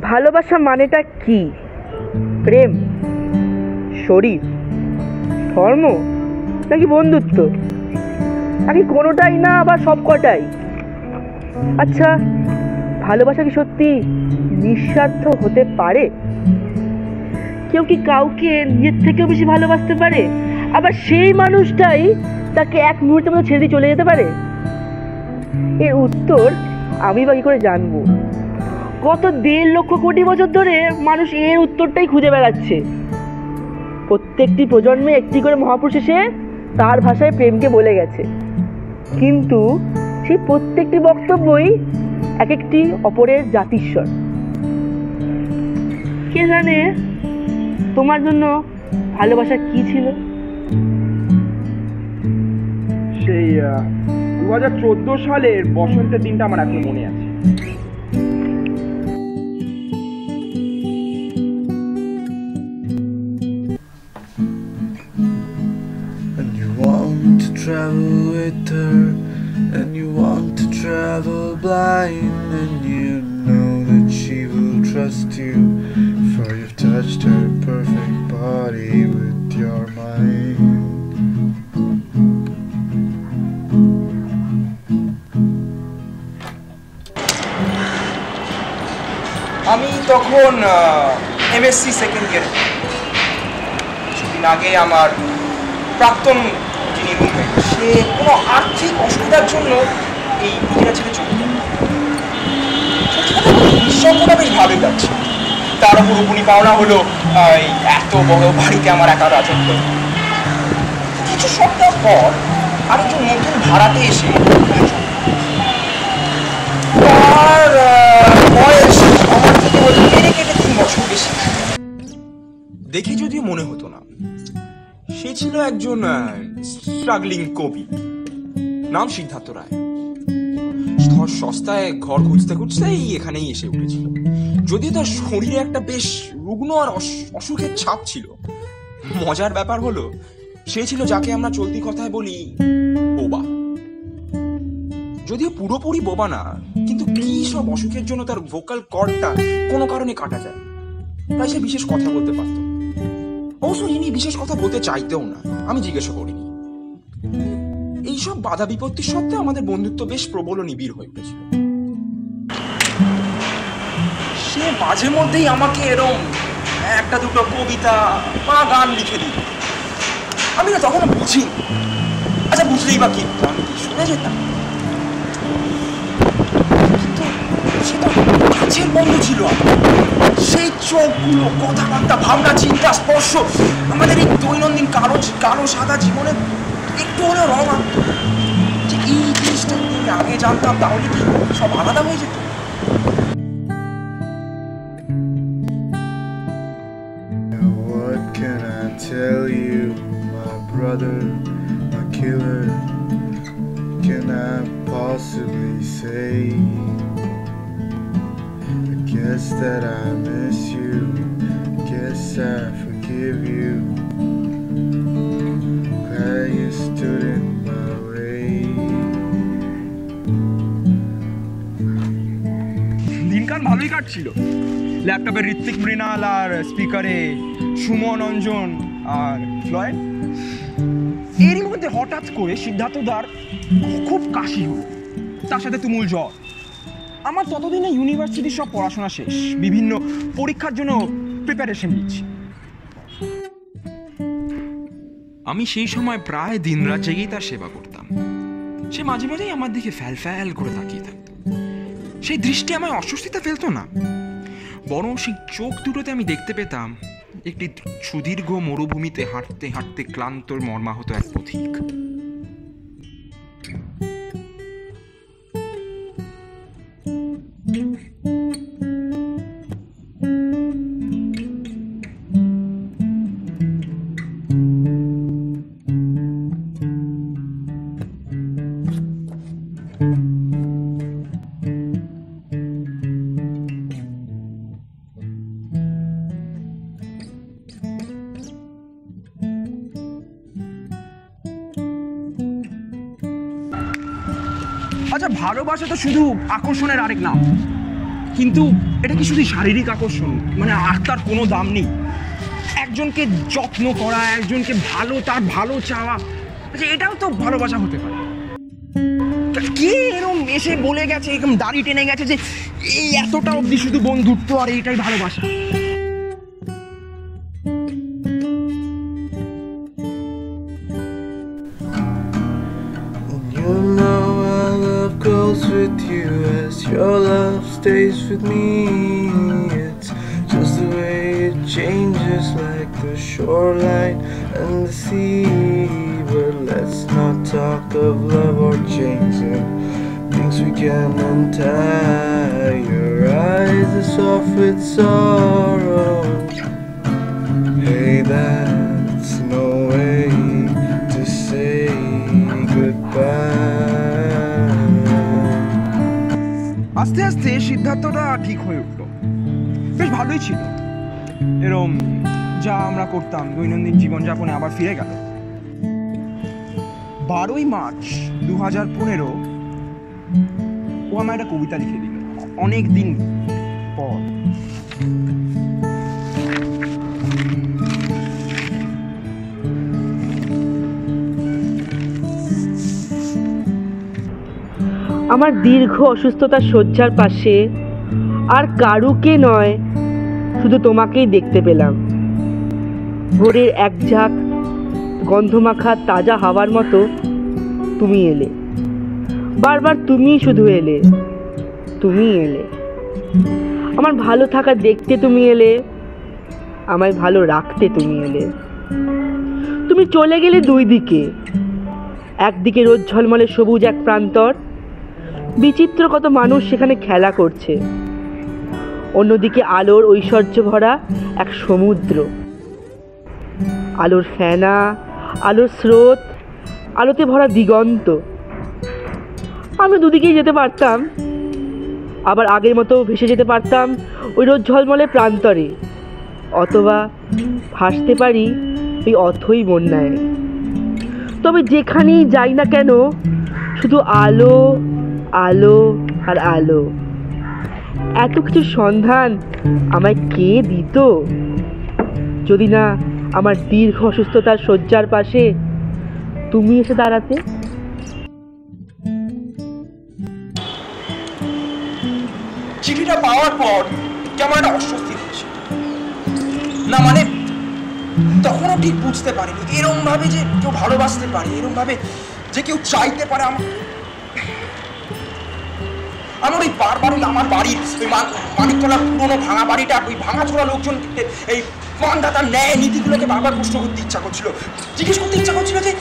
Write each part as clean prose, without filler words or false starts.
ভালোবাসা মানেটা কি? প্রেম, শরীর, ধর্ম, নাকি বন্ধুত্ব, নাকি কোনোটাই না আবার সব কটাই? আচ্ছা, ভালোবাসা কি সত্যি নিঃস্বার্থ হতে পারে? কেউ কি কাউকে নিজের থেকেও বেশি ভালোবাসতে পারে, আবার সেই মানুষটাই তাকে এক মুহূর্তের মধ্যে ছেড়ে দিয়ে চলে যেতে পারে? এর উত্তর আমি বা কি করে জানবো? গত 1.5 লক্ষ কোটি বছর ধরে মানুষ এর উত্তরটাই খুঁজে বেড়াচ্ছে। প্রত্যেকটি প্রজন্মে একটি করে মহাপুরুষ এসে তার ভাষায় প্রেমকে বলে গেছে, কিন্তু সেই প্রত্যেকটি বক্তব্যই এক একটি অপরের জাতিস্বর। কে জানে তোমার জন্য ভালোবাসা কি ছিল? সেই 2014 সালের বসন্তের দিনটা আমার এখনো মনে আছে। And you want to travel with her, and you want to travel blind, and you know that she will trust you, for you've touched her perfect body with your mind. আমি তখন MSc সেকেন্ড ইয়ারে। কিছুদিন আগে আমার প্রাক্তন যিনি roommate, সে কোনো আর্থিক অসুবিধার জন্য এই দিদিরা ছেড়ে চলে যায়। নিঃসঙ্গতা বেশ ভালোই যাচ্ছে। তার উপর উপনি পাওনা হলো এই এত বড় বাড়িতে আমার একা রাজত্ব। কিছু সপ্তাহ পর আরেকজন নতুন ভাড়াতে এসে তার বয়স আমার থেকে কেটে কেটে 3 বছর বেশি। দেখে যদিও মনে হতো না, সে ছিল একজন স্ট্রাগলিং কবি, নাম সিদ্ধার্থ রায়। সস্তায় ঘর খুঁজতে খুঁজতেই এখানেই এসে উঠেছিল। যদিও তার শরীরে একটা বেশ রুগ্ন আর অসুখের ছাপ ছিল। মজার ব্যাপার হলো, সে ছিল যাকে আমরা চলতি কথায় বলি বোবা। যদিও পুরোপুরি বোবা না, কিন্তু কি সব অসুখের জন্য তার ভোকাল কর্ডটা কোনো কারণে কাটা যায়, তাই সে বিশেষ কথা বলতে পারত। অবশ্য ইনি বিশেষ কথা বলতে চাইতেও না, আমি জিজ্ঞাসা করিনি। এইসব বাধা বিপত্তির সত্ত্বেও আমাদের বন্ধুত্ব বেশ প্রবল ও নিবিড় হয়ে উঠেছিল। সে মাঝে মধ্যেই আমাকে এরম একটা দুটো কবিতা বা গান লিখে দিত। আমি না তখন বুঝি, আচ্ছা বুঝলেই বা কি, আমি কি শুনে যেতাম। কিন্তু সে তো কাছের বন্ধু ছিল। সেই চোখগুলো, কথাবার্তা, ভাবনা, চিন্তা, স্পর্শ আমাদের এই দৈনন্দিন কালো সাদা জীবনে একটু হলেও রং আনতো। যে এই জিনিসটা আগে জানতাম, তাহলে কি সব আলাদা হয়ে যেত? What can I tell you, my brother, my killer? Can I possibly say? I guess that I miss you, guess I forgive you. Glad you stood in my way. দিনকাল ভালোই কাটছিল। ল্যাপটপে ঋত্বিক মৃণাল আর স্পিকারে সুমন অঞ্জন আর ফ্লয়েড। এরই মধ্যে হঠাৎ করে সিদ্ধার্থদার খুব কাশি হলো, তার সাথে তুমুল জ্বর। আমার ততদিনে ইউনিভার্সিটির সব পড়াশোনা শেষ, বিভিন্ন পরীক্ষার জন্য প্রিপারেশন নিচ্ছি। আমি সেই সময় প্রায় দিনরাত জেগেই তার সেবা করতাম। সে মাঝে মাঝেই আমার দিকে ফ্যাল ফ্যাল করে তাকিয়ে থাকত। সেই দৃষ্টি আমায় অস্বস্তিতে ফেলতো না, বরং সেই চোখ দুটোতে আমি দেখতে পেতাম একটি সুদীর্ঘ মরুভূমিতে হাঁটতে হাঁটতে ক্লান্ত মর্মাহত এক পথিক। আচ্ছা, ভালোবাসা তো শুধু আকর্ষণের আরেক নাম। কিন্তু এটা কি শুধু শারীরিক আকর্ষণ, মানে আত্মার কোনো দাম নেই? একজনকে যত্ন করা, একজনকে তার ভালো চাওয়া, আচ্ছা এটাও তো ভালোবাসা হতে পারে। কে এরকম এসে বলে গেছে, এরকম দাড়ি টেনে গেছে যে এই এতটা অবধি শুধু বন্ধুত্ব আর এইটাই ভালোবাসা? You know our love grows with you as your love stays with me. It's just the way it changes like the shoreline and the sea. But let's not talk of love or changing things we can untie. Your eyes are soft with sorrow. Hey, that's no way to say goodbye. আস্তে আস্তে সিদ্ধার্থটা ঠিক হয়ে উঠলো, বেশ ভালোই ছিল। এরম যা আমরা করতাম দৈনন্দিন জীবনযাপনে আবার ফিরে গেল। 12ই মার্চ 2015 ও আমার একটা কবিতা লিখে দিল অনেক দিন পর। আমার দীর্ঘ অসুস্থতার শয্যার পাশে আর কারুকে নয়, শুধু তোমাকেই দেখতে পেলাম। ভোরের এক ঝাঁক গন্ধমাখা তাজা হাওয়ার মতো তুমি এলে, বারবার তুমিই শুধু এলে, তুমি এলে। আমার ভালো থাকা দেখতে তুমি এলে, আমায় ভালো রাখতে তুমি এলে। তুমি চলে গেলে দুই দিকে, একদিকে রোদ ঝলমলে সবুজ এক প্রান্তর, বিচিত্র কত মানুষ সেখানে খেলা করছে, অন্যদিকে আলোর ঐশ্বর্য ভরা এক সমুদ্র, আলোর ফেনা, আলোর স্রোত, আলোতে ভরা দিগন্ত। আমি দুদিকেই যেতে পারতাম, আবার আগের মতো ভেসে যেতে পারতাম ওই রোদ ঝলমলে প্রান্তরে, অথবা ভাসতে পারি ওই অথই বন্যায়। তবে যেখানেই যাই না কেন, শুধু আলো, আলো আর আলো। এত কিছু সন্ধান আমায় কে দিত, যদি না আমার দীর্ঘ অসুস্থতার শয্যার পাশে তুমি এসে দাঁড়াতে। চিঠিটা পাওয়ার পর কেমন একটা অস্বস্তি হচ্ছে না, মানে তখনও ঠিক বুঝতে পারিনি এরম ভাবে যে কেউ ভালোবাসতে পারে, এরম ভাবে যে কেউ চাইতে পারে। আমার ওই বারবার আমার বাড়ির ওই মানিকতলার পুরোনো ভাঙা বাড়িটা, ওই ভাঙাচোরা লোকজন এই মানদাতার ন্যায় নীতিগুলোকে বারবার প্রশ্ন করতে ইচ্ছা করছিল, জিজ্ঞেস করতে ইচ্ছা করছিল যে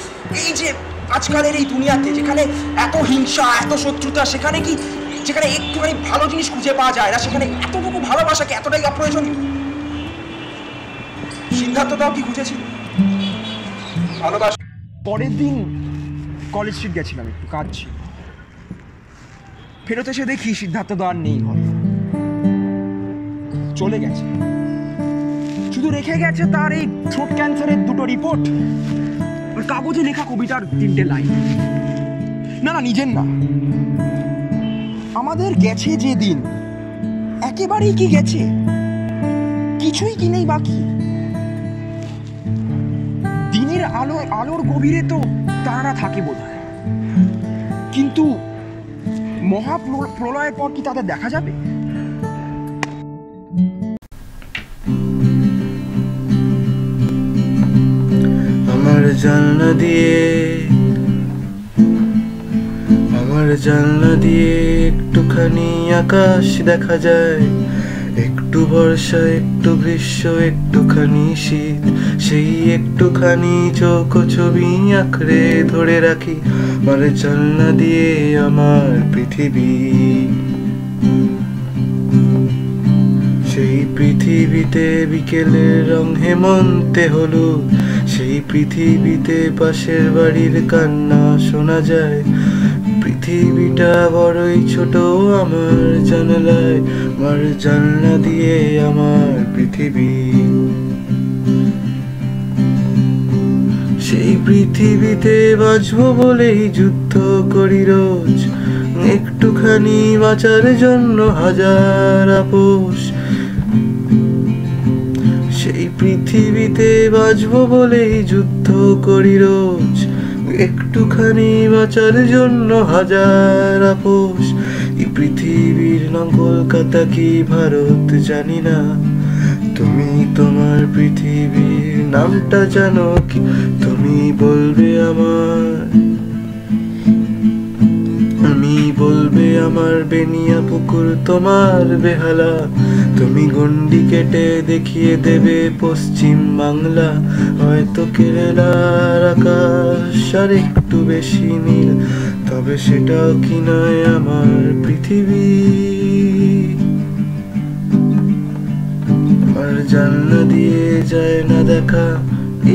এই যে আজকালের এই দুনিয়াতে যেখানে এত হিংসা, এত শত্রুতা, সেখানে কি, যেখানে একটুখানি ভালো জিনিস খুঁজে পাওয়া যায় না, সেখানে এতটুকু ভালোবাসাকে এতটাই অপ্রয়োজনীয়। সিদ্ধার্থটাও কি খুঁজেছিল ভালোবাসা? পরের দিন কলেজ স্ট্রিট গেছিলাম, একটু কাজ ছিল। ফেরত এসে দেখি সিদ্ধার্থ তো আর নেই ঘরে, চলে গেছে। শুধু রেখে গেছে তার এই থ্রোট ক্যান্সারের 2টো রিপোর্ট আর কাগজে লেখা কবিতার 3টে লাইন। না না, নিজের না, আমাদের গেছে যে দিন, একেবারেই কি গেছে, কিছুই কি নেই বাকি। দিনের আলোর গভীরে তো তারা থাকে বোধহয়, কিন্তু মহাপ্রলয়ের পর কি তাদের দেখা যাবে? আমার জানলা দিয়ে একটুখানি আকাশ দেখা যায়, একটু বর্ষা, একটু গ্রীষ্ম, একটুখানি শীত। সেই একটুখানি চোখ ছবি আঁকড়ে ধরে রাখি আমার জানলা দিয়ে আমার পৃথিবী। সেই পৃথিবীতে বিকেলের রং হেমন্তে হলুদ, সেই পৃথিবীতে পাশের বাড়ির কান্না শোনা যায়। পৃথিবীটা বড়ই ছোট আমার জানালায়, আমার জানলা দিয়ে আমার পৃথিবী। সেই পৃথিবীতে বাঁচবো বলেই যুদ্ধ করি রোজ, একটুখানি বাঁচার জন্য হাজার আপোষ। সেই পৃথিবীতে বাঁচবো বলেই যুদ্ধ করি রোজ, একটুখানি বাঁচার জন্য হাজার আপোষ। এই পৃথিবীর নাম কলকাতা কি ভারত জানি না, তুমি তোমার পৃথিবীর নামটা জানো কি? তুমি বলবে আমার, আমি বলবে আমার বেনিয়া পুকুর তোমার বেহালা। তুমি গন্ডি কেটে দেখিয়ে দেবে পশ্চিম বাংলা, হয়তো কেরালার আকাশ আর একটু বেশি নীল, তবে সেটাও কি নয় আমার পৃথিবী। আর জানলা দিয়ে যায় না দেখা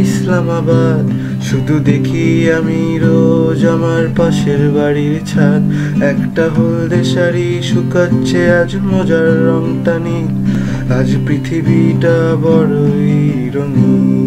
ইসলামাবাদ, শুধু দেখি আমি রোজ আমার পাশের বাড়ির ছাদ। একটা হলদে শাড়ি শুকাচ্ছে আজ মোজার রংটা নীল, আজ পৃথিবীটা বড়ই রঙিন।